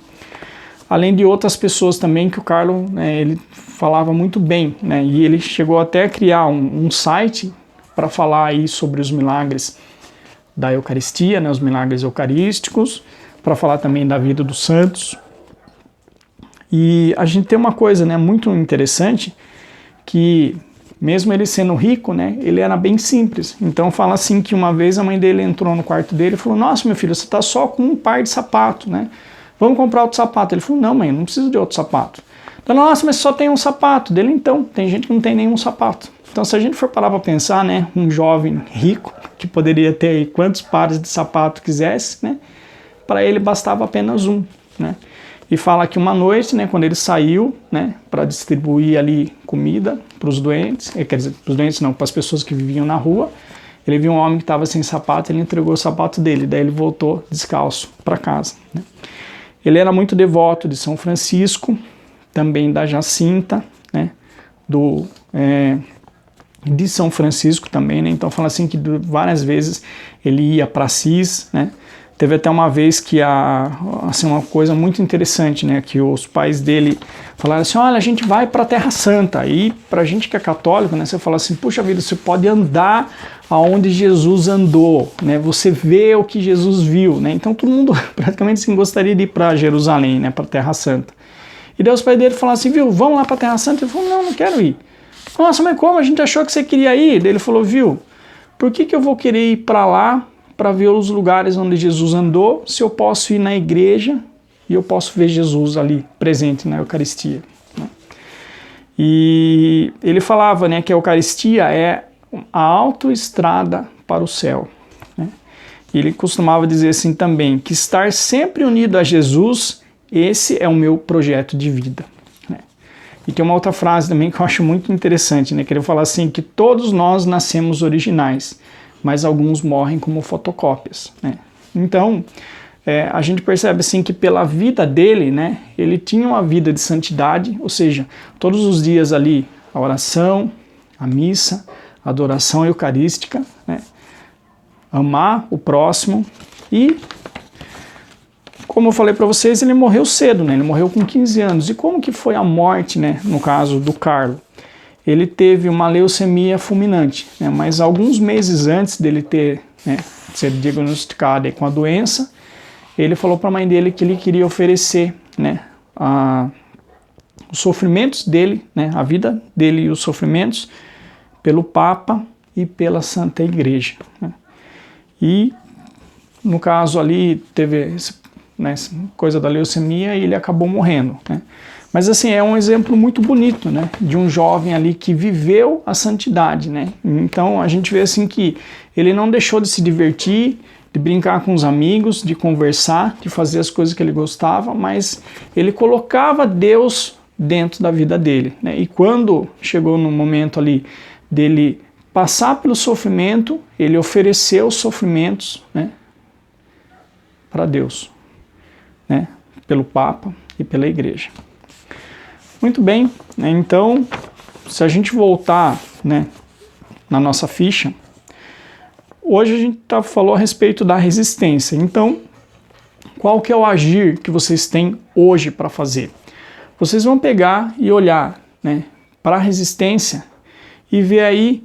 Além de outras pessoas também que o Carlo, né, ele falava muito bem, né, e ele chegou até a criar um site para falar aí sobre os milagres da Eucaristia, né, os milagres eucarísticos, para falar também da vida dos santos. E a gente tem uma coisa, né, muito interessante, que mesmo ele sendo rico, né, ele era bem simples. Então fala assim que uma vez a mãe dele entrou no quarto dele e falou, nossa, meu filho, você está só com um par de sapato, né? Vamos comprar outro sapato. Ele falou, não, mãe, não preciso de outro sapato. Fala, nossa, mas só tem um sapato. Dele, então, tem gente que não tem nenhum sapato. Então, se a gente for parar para pensar, né, um jovem rico, que poderia ter aí quantos pares de sapato quisesse, né, para ele bastava apenas um, né. E fala que uma noite, né, quando ele saiu, né, para distribuir ali comida para os doentes, quer dizer, para os doentes não, para as pessoas que viviam na rua, ele viu um homem que estava sem sapato, ele entregou o sapato dele, daí ele voltou descalço para casa, né. Ele era muito devoto de São Francisco, também da Jacinta, né, de São Francisco também, né, então fala assim que várias vezes ele ia para Assis, né. Teve até uma vez que assim, uma coisa muito interessante, né, que os pais dele falaram assim, olha, a gente vai para a Terra Santa, e pra gente que é católico, né, você fala assim, puxa vida, você pode andar aonde Jesus andou, né, você vê o que Jesus viu, né, então todo mundo praticamente assim, gostaria de ir para Jerusalém, né, para a Terra Santa. E daí os pais dele falaram assim, viu, vamos lá para a Terra Santa? Ele falou, não quero ir. Nossa, mas como? A gente achou que você queria ir. Daí ele falou, viu, por que eu vou querer ir para lá para ver os lugares onde Jesus andou, se eu posso ir na igreja e eu posso ver Jesus ali presente na Eucaristia, né? E ele falava, né, que a Eucaristia é a autoestrada para o céu, né? E ele costumava dizer assim também, que estar sempre unido a Jesus, esse é o meu projeto de vida, né? E tem uma outra frase também que eu acho muito interessante, né, que ele fala assim, que todos nós nascemos originais, mas alguns morrem como fotocópias, né? Então, a gente percebe assim que pela vida dele, né, ele tinha uma vida de santidade, ou seja, todos os dias ali a oração, a missa, a adoração eucarística, né, amar o próximo e, como eu falei para vocês, ele morreu cedo, né, ele morreu com 15 anos. E como que foi a morte, né, no caso do Carlo? Ele teve uma leucemia fulminante, né, mas alguns meses antes dele ter, né, ser diagnosticado com a doença, ele falou para a mãe dele que ele queria oferecer, né, os sofrimentos dele, né, a vida dele e os sofrimentos pelo Papa e pela Santa Igreja, né. E no caso ali teve essa coisa da leucemia e ele acabou morrendo, né. Mas assim, é um exemplo muito bonito, né, de um jovem ali que viveu a santidade, né. Então a gente vê assim que ele não deixou de se divertir, de brincar com os amigos, de conversar, de fazer as coisas que ele gostava, mas ele colocava Deus dentro da vida dele, né. E quando chegou no momento ali dele passar pelo sofrimento, ele ofereceu os sofrimentos, né, para Deus, né, pelo Papa e pela Igreja. Muito bem, né, então, se a gente voltar, né, na nossa ficha, hoje a gente falou a respeito da resistência. Então, qual que é o agir que vocês têm hoje para fazer? Vocês vão pegar e olhar, né, para a resistência e ver aí,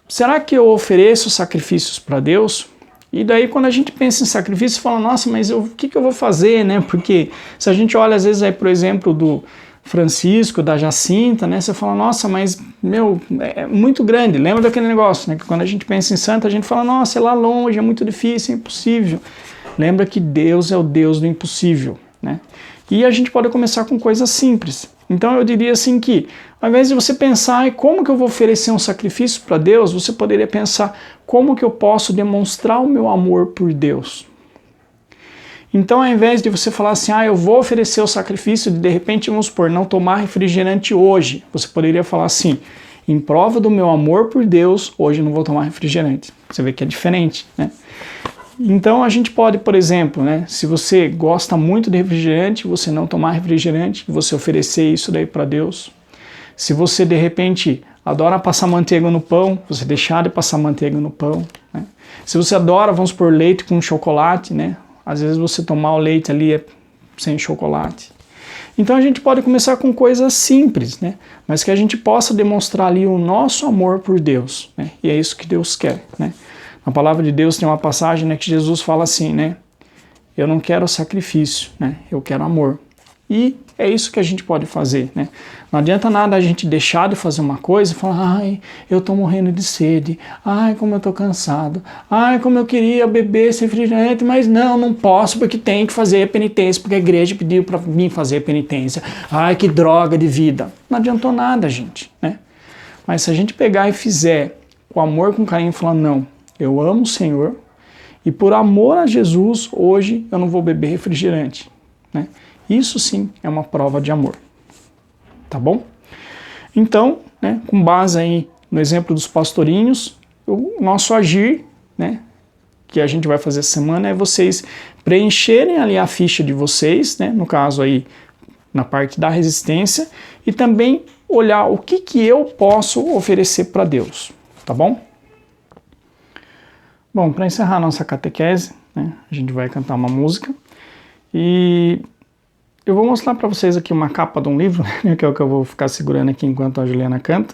será que eu ofereço sacrifícios para Deus? E daí quando a gente pensa em sacrifício, fala, nossa, mas o que eu vou fazer, né? Porque se a gente olha às vezes aí, por exemplo, do Francisco, da Jacinta, né? Você fala, nossa, mas, meu, é muito grande. Lembra daquele negócio, né? Que quando a gente pensa em santo, a gente fala, nossa, é lá longe, é muito difícil, é impossível. Lembra que Deus é o Deus do impossível, né? E a gente pode começar com coisas simples. Então eu diria assim que, ao invés de você pensar como que eu vou oferecer um sacrifício para Deus, você poderia pensar como que eu posso demonstrar o meu amor por Deus. Então, ao invés de você falar assim, eu vou oferecer o sacrifício de repente, vamos supor, não tomar refrigerante hoje, você poderia falar assim, em prova do meu amor por Deus, hoje não vou tomar refrigerante. Você vê que é diferente, né? Então, a gente pode, por exemplo, né, se você gosta muito de refrigerante, você não tomar refrigerante, você oferecer isso daí para Deus. Se você, de repente, adora passar manteiga no pão, você deixar de passar manteiga no pão, né? Se você adora, vamos supor, leite com chocolate, né? Às vezes você tomar o leite ali sem chocolate. Então a gente pode começar com coisas simples, né? Mas que a gente possa demonstrar ali o nosso amor por Deus, né? E é isso que Deus quer, né? Na palavra de Deus tem uma passagem, né, que Jesus fala assim, né? Eu não quero sacrifício, né? Eu quero amor. E é isso que a gente pode fazer, né? Não adianta nada a gente deixar de fazer uma coisa e falar, ai, eu tô morrendo de sede, ai, como eu tô cansado, ai, como eu queria beber esse refrigerante, mas não posso porque tem que fazer penitência, porque a igreja pediu para mim fazer penitência. Ai, que droga de vida. Não adiantou nada, gente, né? Mas se a gente pegar e fizer com amor, com carinho, falar, não, eu amo o Senhor e por amor a Jesus, hoje eu não vou beber refrigerante, né? Isso sim é uma prova de amor. Tá bom? Então, né, com base aí no exemplo dos pastorinhos, o nosso agir, né, que a gente vai fazer essa semana é vocês preencherem ali a ficha de vocês, né, no caso aí na parte da resistência, e também olhar o que eu posso oferecer para Deus, tá bom? Bom, para encerrar a nossa catequese, né, a gente vai cantar uma música e eu vou mostrar para vocês aqui uma capa de um livro, né, que é o que eu vou ficar segurando aqui enquanto a Juliana canta,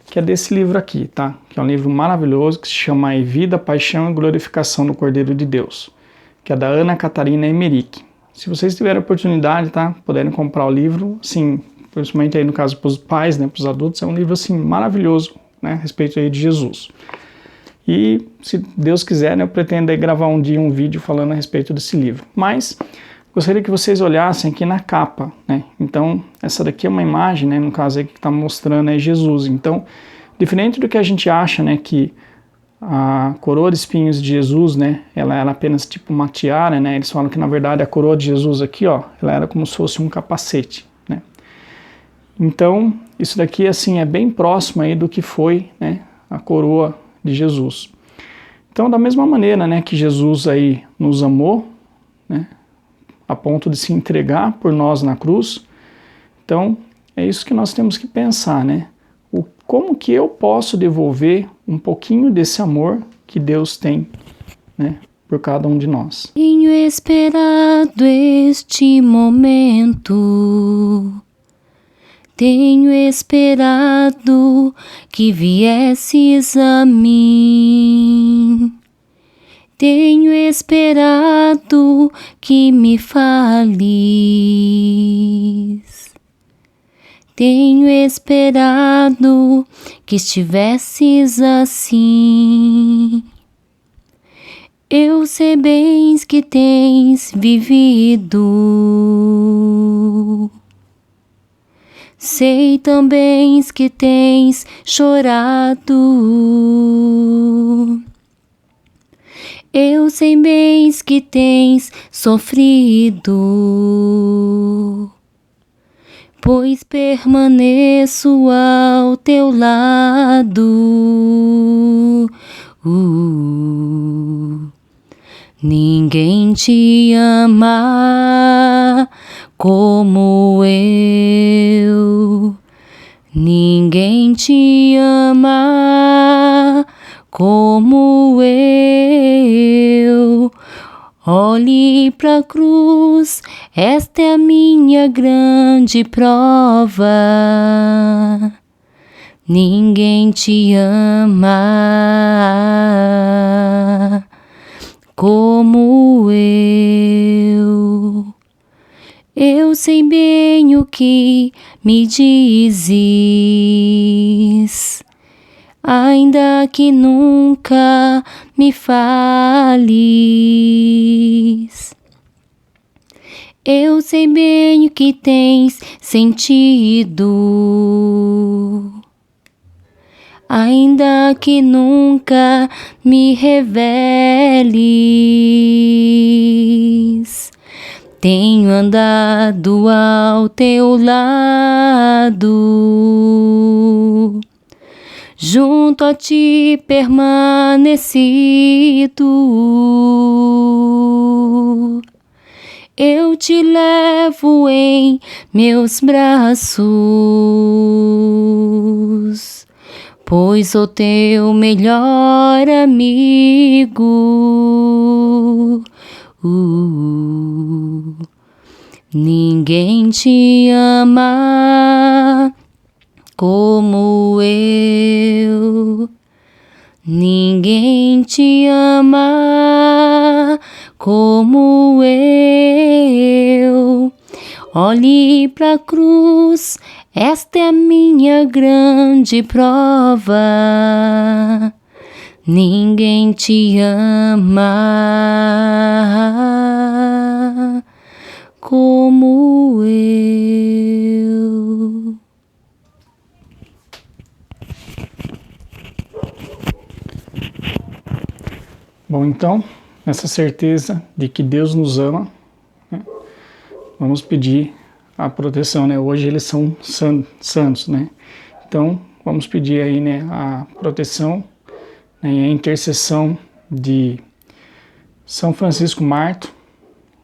que é desse livro aqui, tá? Que é um livro maravilhoso que se chama Vida, Paixão e Glorificação do Cordeiro de Deus, que é da Ana Catarina Emerick. Se vocês tiverem oportunidade, tá? Puderem comprar o livro, assim, principalmente aí no caso para os pais, né, para os adultos, é um livro assim maravilhoso, né, a respeito aí de Jesus. E se Deus quiser, né, eu pretendo aí gravar um dia um vídeo falando a respeito desse livro. Mas gostaria que vocês olhassem aqui na capa, né? Então, essa daqui é uma imagem, né? No caso aí que está mostrando é Jesus. Então, diferente do que a gente acha, né? Que a coroa de espinhos de Jesus, né? Ela era apenas tipo uma tiara, né? Eles falam que na verdade a coroa de Jesus aqui, ó, ela era como se fosse um capacete, né? Então, isso daqui assim é bem próximo aí do que foi, né? A coroa de Jesus. Então, da mesma maneira, né? Que Jesus aí nos amou, né? A ponto de se entregar por nós na cruz. Então, é isso que nós temos que pensar, né? Como que eu posso devolver um pouquinho desse amor que Deus tem, né, por cada um de nós. Tenho esperado este momento, tenho esperado que viesses a mim. Tenho esperado que me fales. Tenho esperado que estivesses assim. Eu sei bem que tens vivido. Sei também que tens chorado. Eu sei bem que tens sofrido, pois permaneço ao teu lado. Ninguém te ama como eu. Ninguém te ama como eu. Olhe pra cruz, esta é a minha grande prova. Ninguém te ama como eu. Eu sei bem o que me dizes, ainda que nunca me fales. Eu sei bem o que tens sentido, ainda que nunca me reveles. Tenho andado ao teu lado, junto a ti permanecido. Eu te levo em meus braços, pois sou teu melhor amigo. Ninguém te ama como eu. Ninguém te ama como eu. olhe pra cruz, esta é a minha grande prova. Ninguém te ama como eu. Bom, então, nessa certeza de que Deus nos ama, né, vamos pedir a proteção, né? Hoje eles são santos, né? Então, vamos pedir aí, né, a proteção, né, e a intercessão de São Francisco Marto,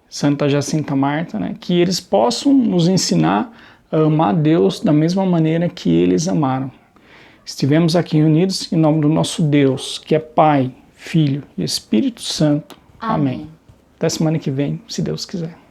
Santa Jacinta Marta, né, que eles possam nos ensinar a amar Deus da mesma maneira que eles amaram. Estivemos aqui reunidos em nome do nosso Deus, que é Pai, Filho e Espírito Santo. Amém. Até semana que vem, se Deus quiser.